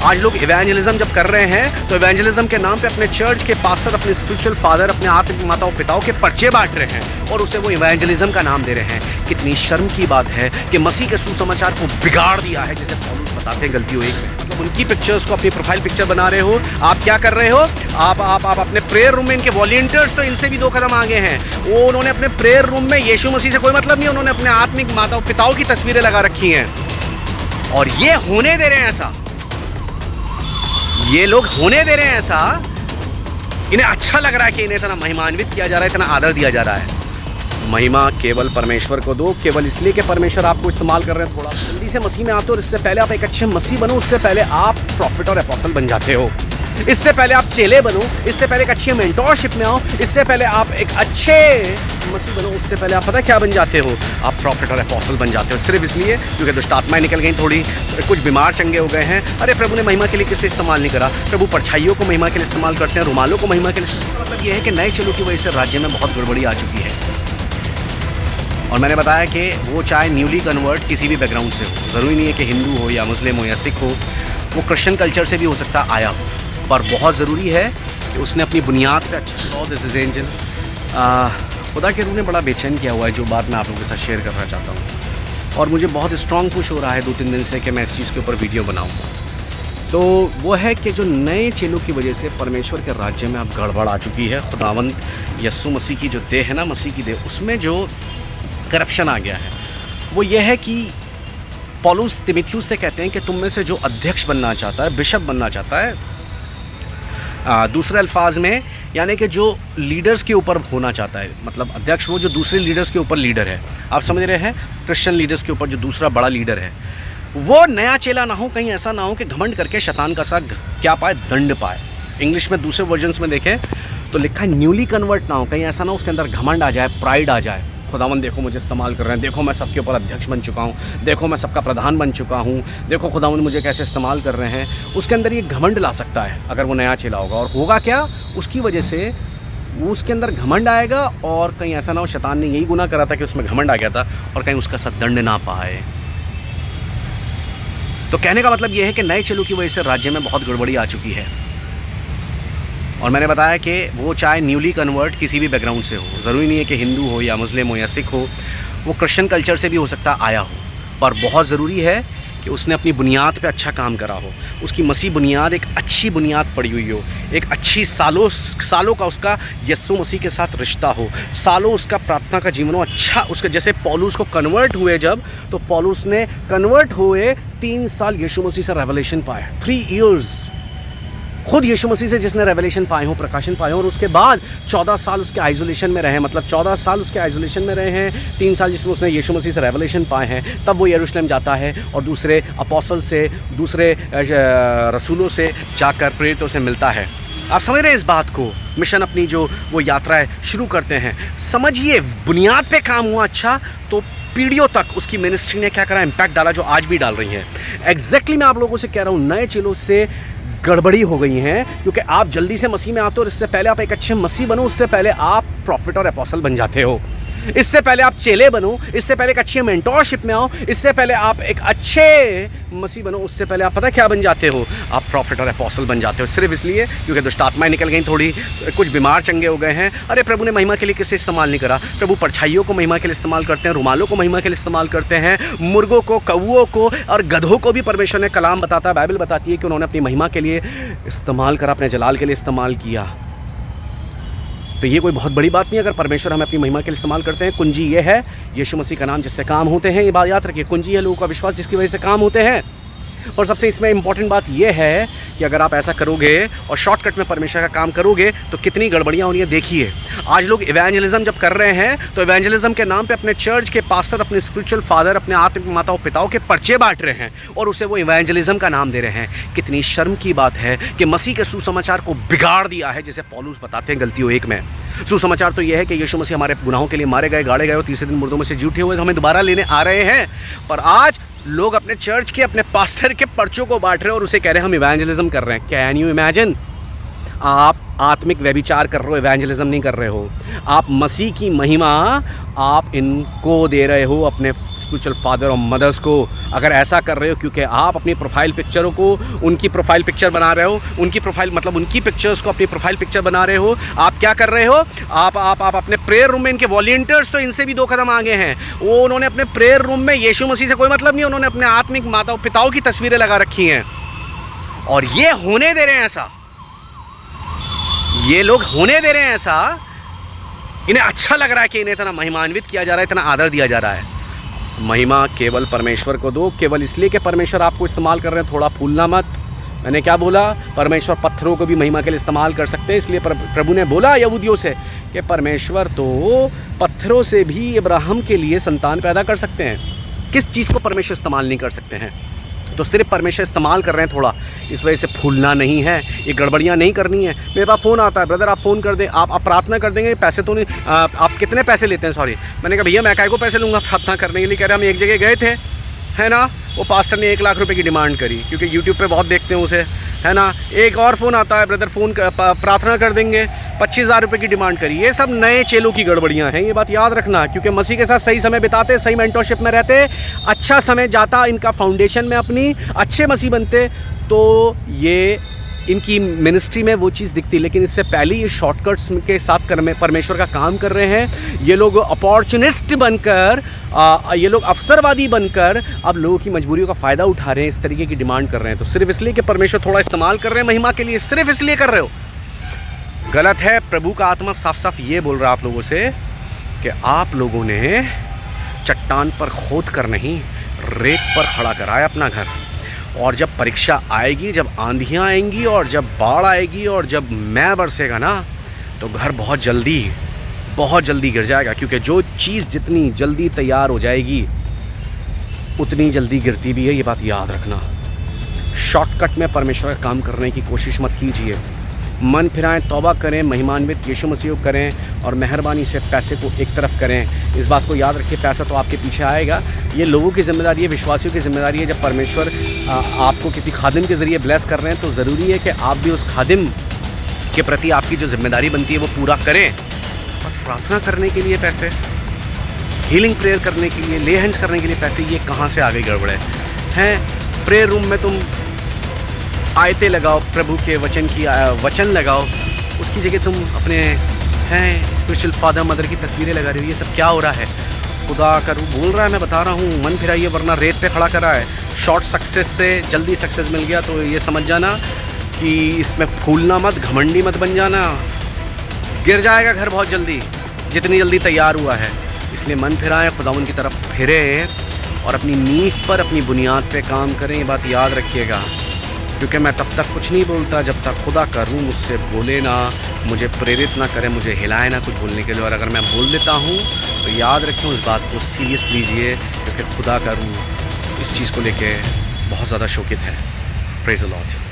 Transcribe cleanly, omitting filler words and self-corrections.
आज लोग इवेंजलिज्म जब कर रहे हैं तो इवेंजलिज्म के नाम पे अपने चर्च के पास्टर, अपने स्पिरिचुअल फादर, अपने आत्मिक माताओं पिताओं के पर्चे बांट रहे हैं और उसे वो इवेंजलिज्म का नाम दे रहे हैं। कितनी शर्म की बात है कि मसीह के सुसमाचार को बिगाड़ दिया है, जैसे पौलुस बताते हैं गलती हुई। मतलब उनकी पिक्चर्स को अपनी प्रोफाइल पिक्चर बना रहे हो। आप क्या कर रहे हो? आप अपने प्रेयर रूम में, इनके वॉलंटियर्स तो इनसे भी 2 कदम आगे हैं। वो उन्होंने अपने प्रेयर रूम में यीशु मसीह से कोई मतलब नहीं, उन्होंने अपने आत्मिक माताओं पिताओं की तस्वीरें लगा रखी हैं और ये होने दे रहे हैं ऐसा। ये लोग होने दे रहे हैं ऐसा। इन्हें अच्छा लग रहा है कि इन्हें इतना महिमान्वित किया जा रहा है, इतना आदर दिया जा रहा है। महिमा केवल परमेश्वर को दो, केवल इसलिए कि परमेश्वर आपको इस्तेमाल कर रहे हैं। थोड़ा जल्दी से मसीह में आते हो और इससे पहले आप एक अच्छे मसीह बनो, उससे पहले आप प्रॉफिट और एपोस्टल बन जाते हो। इससे पहले आप चेले बनो, इससे पहले एक अच्छी मेंटोरशिप में आओ, इससे पहले आप एक अच्छे मसीह बनो, उससे पहले आप पता क्या बन जाते हो? आप प्रॉफिट और एपोस्टल बन जाते हो। सिर्फ इसलिए क्योंकि दुष्ट आत्माएं निकल गई, थोड़ी कुछ बीमार चंगे हो गए हैं। अरे प्रभु ने महिमा के लिए किसे इस्तेमाल नहीं करा? प्रभु परछाइयों को महिमा के लिए इस्तेमाल करते हैं, रुमालों को महिमा के लिए। मतलब ये है कि नए चेलों की वजह से राज्य में बहुत गड़बड़ी आ चुकी है। और मैंने बताया कि वो चाहे न्यूली कन्वर्ट किसी भी बैकग्राउंड से हो, ज़रूरी नहीं है कि हिंदू हो या मुस्लिम हो या सिख हो, वो क्रिश्चियन कल्चर से भी हो सकता आया हो, पर बहुत ज़रूरी है कि उसने अपनी बुनियाद पे अच्छा। This is angel. खुदा के रूह ने बड़ा बेचैन किया हुआ है, जो बात मैं आप लोगों के साथ शेयर करना चाहता हूँ, और मुझे बहुत स्ट्रॉन्ग पुश हो रहा है 2-3 दिन से कि मैं इस चीज़ के ऊपर वीडियो बनाऊँ। तो वो है कि जो नए चेलों की वजह से परमेश्वर के राज्य में अब गड़बड़ आ चुकी है। खुदावंद यस्सु मसीह की जो देह है ना, मसीह की देह, उसमें जो करप्शन आ गया है वो ये है कि पौलुस तिमुथियुस से कहते हैं कि तुम में से जो अध्यक्ष बनना चाहता है, बिशप बनना चाहता है, दूसरे अल्फाज में यानी कि जो लीडर्स के ऊपर होना चाहता है, मतलब अध्यक्ष वो जो दूसरे लीडर्स के ऊपर लीडर है, आप समझ रहे हैं, क्रिश्चियन लीडर्स के ऊपर जो दूसरा बड़ा लीडर है, वो नया चेला ना हो, कहीं ऐसा ना हो कि घमंड करके शैतान का सा क्या पाए, दंड पाए। इंग्लिश में दूसरे वर्जन्स में देखें तो लिखा है न्यूली कन्वर्ट ना हो, कहीं ऐसा ना हो उसके अंदर घमंड आ जाए, प्राइड आ जाए। खुदावन देखो मुझे इस्तेमाल कर रहे हैं, देखो मैं सबके ऊपर अध्यक्ष बन चुका हूँ, देखो मैं सबका प्रधान बन चुका हूँ, देखो खुदावन मुझे कैसे इस्तेमाल कर रहे हैं। उसके अंदर ये घमंड ला सकता है अगर वो नया चेला होगा, और होगा क्या, उसकी वजह से वो उसके अंदर घमंड आएगा, और कहीं ऐसा ना हो शैतान ने यही गुनाह करा था कि उसमें घमंड आ गया था और कहीं उसका सा दंड ना पाए। तो कहने का मतलब ये है कि नए चेलों की वजह से राज्य में बहुत गड़बड़ी आ चुकी है। और मैंने बताया कि वो चाहे न्यूली कन्वर्ट किसी भी बैकग्राउंड से हो, ज़रूरी नहीं है कि हिंदू हो या मुस्लिम हो या सिख हो, वो क्रिश्चियन कल्चर से भी हो सकता आया हो, पर बहुत ज़रूरी है कि उसने अपनी बुनियाद पे अच्छा काम करा हो, उसकी मसीह बुनियाद एक अच्छी बुनियाद पड़ी हुई हो, एक अच्छी सालों का उसका यस्सु मसीह के साथ रिश्ता हो, सालों उसका प्रार्थना का जीवन हो अच्छा। उसके जैसे पौलुस को कन्वर्ट हुए जब, तो पौलुस ने कन्वर्ट हुए 3 साल यीशु मसीह से रेवलेशन पाया, 3 years खुद यीशु मसीह से जिसने रेवलेशन पाए हो, प्रकाशन पाए हो, और उसके बाद 14 साल उसके आइसोलेशन में रहे, मतलब 14 साल उसके आइसोलेशन में रहे हैं, 3 साल जिसमें उसने यीशु मसीह से रेवलेशन पाए हैं। तब वो यरूशलेम जाता है और दूसरे अपोस्टल से, दूसरे रसूलों से जाकर प्रेरितों से मिलता है। आप समझ रहे हैं इस बात को? मिशन अपनी जो वो यात्राएं शुरू करते हैं, समझिए बुनियाद पे काम हुआ अच्छा, तो पीढ़ियों तक उसकी मिनिस्ट्री ने क्या करा, इम्पैक्ट डाला, जो आज भी डाल रही है। एग्जैक्टली मैं आप लोगों से कह रहा हूँ, नए चेलों से गड़बड़ी हो गई हैं, क्योंकि आप जल्दी से मसीह में आते हो और इससे पहले आप एक अच्छे मसीह बनो, उससे पहले आप प्रॉफिट और एपोस्टल बन जाते हो। इससे पहले आप चेले बनो, इससे पहले एक अच्छी मेंटोरशिप में आओ, इससे पहले आप एक अच्छे मसीह बनो, उससे पहले आप पता क्या बन जाते हो? आप प्रॉफिट और एपोस्टल बन जाते हो। सिर्फ इसलिए क्योंकि दुष्ट आत्माएं निकल गई, थोड़ी कुछ बीमार चंगे हो गए हैं। अरे प्रभु ने महिमा के लिए किसे इस्तेमाल नहीं करा? प्रभु परछाइयों को महिमा के लिए इस्तेमाल करते हैं, रुमालों को महिमा के लिए इस्तेमाल करते हैं, मुर्गों को, कौओं को और गधों को भी परमेश्वर ने कलाम बताता है, बाइबल बताती है कि उन्होंने अपनी महिमा के लिए इस्तेमाल करा, अपने जलाल के लिए इस्तेमाल किया। तो ये कोई बहुत बड़ी बात नहीं अगर परमेश्वर हमें अपनी महिमा के लिए इस्तेमाल करते हैं। कुंजी ये है, यीशु मसीह का नाम जिससे काम होते हैं, ये बात याद रखिए। कुंजी है लोगों का विश्वास जिसकी वजह से काम होते हैं। और सबसे इसमें इंपॉर्टेंट बात यह है कि अगर आप ऐसा करोगे और शॉर्टकट में परमेश्वर का काम करोगे तो कितनी गड़बड़ियाँ हो रही हैं। देखिए आज लोग इवेंजलिज्म जब कर रहे हैं तो इवेंजलिज्म के नाम पे अपने चर्च के पास्टर, अपने स्पिरिचुअल फादर, अपने आत्मिक माताओं पिताओं के पर्चे बांट रहे हैं और उसे वो इवेंजलिज्म का नाम दे रहे हैं। कितनी शर्म की बात है कि मसीह के सुसमाचार को बिगाड़ दिया है, जैसे पौलुस बताते हैं गलती 1 में। सुसमाचार तो यह है कि यीशु मसीह हमारे गुनाहों के लिए मारे गए, गाड़े गए और तीसरे दिन मुर्दों में से जी उठे हुए, तो हमें दोबारा लेने आ रहे हैं। पर आज लोग अपने चर्च के, अपने पास्टर के पर्चों को बांट रहे हैं और उसे कह रहे हैं हम इवेंजलिज्म कर रहे हैं। Can you imagine? आप आत्मिक व्यभिचार कर रहे हो, इवेंजलिज्म नहीं कर रहे हो। आप मसीह की महिमा आप इनको दे रहे हो, अपने स्पिरिचुअल फादर और मदर्स को। अगर ऐसा कर रहे हो क्योंकि आप अपनी प्रोफाइल पिक्चरों को उनकी प्रोफाइल पिक्चर बना रहे हो, उनकी प्रोफाइल मतलब उनकी पिक्चर्स को अपनी प्रोफाइल पिक्चर बना रहे हो, आप क्या कर रहे हो? आप अपने प्रेयर रूम में, इनके वॉलंटियर्स तो इनसे भी 2 कदम आगे हैं। वो उन्होंने अपने प्रेयर रूम में यीशु मसीह से कोई मतलब नहीं, उन्होंने अपने आत्मिक माताओं पिताओं की तस्वीरें लगा रखी हैं। और ये होने दे रहे हैं ऐसा, ये लोग होने दे रहे हैं ऐसा। इन्हें अच्छा लग रहा है कि इन्हें इतना महिमान्वित किया जा रहा है, इतना आदर दिया जा रहा है। महिमा केवल परमेश्वर को दो, केवल इसलिए कि परमेश्वर आपको इस्तेमाल कर रहे हैं। थोड़ा फूलना मत। मैंने क्या बोला? परमेश्वर पत्थरों को भी महिमा के लिए इस्तेमाल कर सकते हैं। इसलिए प्रभु ने बोला यहूदियों से कि परमेश्वर तो पत्थरों से भी अब्राहम के लिए संतान पैदा कर सकते हैं। किस चीज़ को परमेश्वर इस्तेमाल नहीं कर सकते हैं? तो सिर्फ परमेश्वर इस्तेमाल कर रहे हैं थोड़ा, इस वजह से फूलना नहीं है, ये गड़बड़ियाँ नहीं करनी है। मेरे पास फ़ोन आता है, ब्रदर आप फ़ोन कर दें, आप प्रार्थना कर देंगे, पैसे तो नहीं, आप कितने पैसे लेते हैं? सॉरी, मैंने कहा भैया मैं काय को पैसे लूँगा प्रार्थना करने के लिए। कह रहे हम एक जगह गए थे, है ना, वो पास्टर ने 1 लाख रुपए की डिमांड करी, क्योंकि यूट्यूब पे बहुत देखते हैं उसे, है ना। एक और फ़ोन आता है, ब्रदर फ़ोन प्रार्थना कर देंगे, 25,000 रुपये की डिमांड करी। ये सब नए चेलों की गड़बड़ियाँ हैं, ये बात याद रखना। क्योंकि मसीह के साथ सही समय बिताते, सही मेंटरशिप में रहते, अच्छा समय जाता इनका फाउंडेशन में, अपनी अच्छे मसीह बनते, तो ये इनकी मिनिस्ट्री में वो चीज़ दिखती। लेकिन इससे पहले ये शॉर्टकट्स के साथ परमेश्वर का काम कर रहे हैं। ये लोग अपॉर्चुनिस्ट बनकर, ये लोग अवसरवादी बनकर अब लोगों की मजबूरियों का फ़ायदा उठा रहे हैं, इस तरीके की डिमांड कर रहे हैं। तो सिर्फ इसलिए कि परमेश्वर थोड़ा इस्तेमाल कर रहे हैं महिमा के लिए, सिर्फ इसलिए कर रहे हो, गलत है। प्रभु का आत्मा साफ साफ ये बोल रहा है आप लोगों से कि आप लोगों ने चट्टान पर खोद कर नहीं, रेत पर खड़ा कराया अपना घर। और जब परीक्षा आएगी, जब आंधियाँ आएंगी और जब बाढ़ आएगी और जब मैं बरसेगा ना, तो घर बहुत जल्दी गिर जाएगा। क्योंकि जो चीज़ जितनी जल्दी तैयार हो जाएगी उतनी जल्दी गिरती भी है, ये बात याद रखना। शॉर्टकट में परमेश्वर का काम करने की कोशिश मत कीजिए। मन फिराएं, तौबा करें, महिमान्वित यीशु मसीह को करें और मेहरबानी से पैसे को एक तरफ करें। इस बात को याद रखिए, पैसा तो आपके पीछे आएगा। ये लोगों की जिम्मेदारी है, विश्वासियों की जिम्मेदारी है। जब परमेश्वर आपको किसी खादिम के ज़रिए ब्लेस कर रहे हैं, तो ज़रूरी है कि आप भी उस खादिम के प्रति आपकी जो जिम्मेदारी बनती है वो पूरा करें। और प्रार्थना करने के लिए पैसे, हीलिंग प्रेयर करने के लिए, ले हैंड्स करने के लिए पैसे, ये कहाँ से आ गई गड़बड़ हैं? प्रेयर रूम में तुम आयतें लगाओ, प्रभु के वचन लगाओ, उसकी जगह तुम अपने हैं स्पिरिचुअल फादर मदर की तस्वीरें लगा रहे हो। ये सब क्या हो रहा है? खुदा का रूप बोल रहा है, मैं बता रहा हूँ, मन फिराइए, वरना रेत पे खड़ा करा है। शॉर्ट सक्सेस से जल्दी सक्सेस मिल गया तो ये समझ जाना कि इसमें फूलना मत, घमंडी मत बन जाना, गिर जाएगा घर बहुत जल्दी, जितनी जल्दी तैयार हुआ है। इसलिए मन फिराएं, खुदावंद की तरफ फिरें और अपनी नींव पर, अपनी बुनियाद पे काम करें। ये बात याद रखिएगा, क्योंकि मैं तब तक कुछ नहीं बोलता जब तक खुदा का रूह मुझसे बोले ना, मुझे प्रेरित ना करे, मुझे हिलाए ना कुछ बोलने के लिए। और अगर मैं बोल देता हूँ तो याद रखें, उस बात को सीरियस लीजिए, क्योंकि खुदा का रूह इस चीज़ को लेके बहुत ज़्यादा शोकित है। Praise the Lord.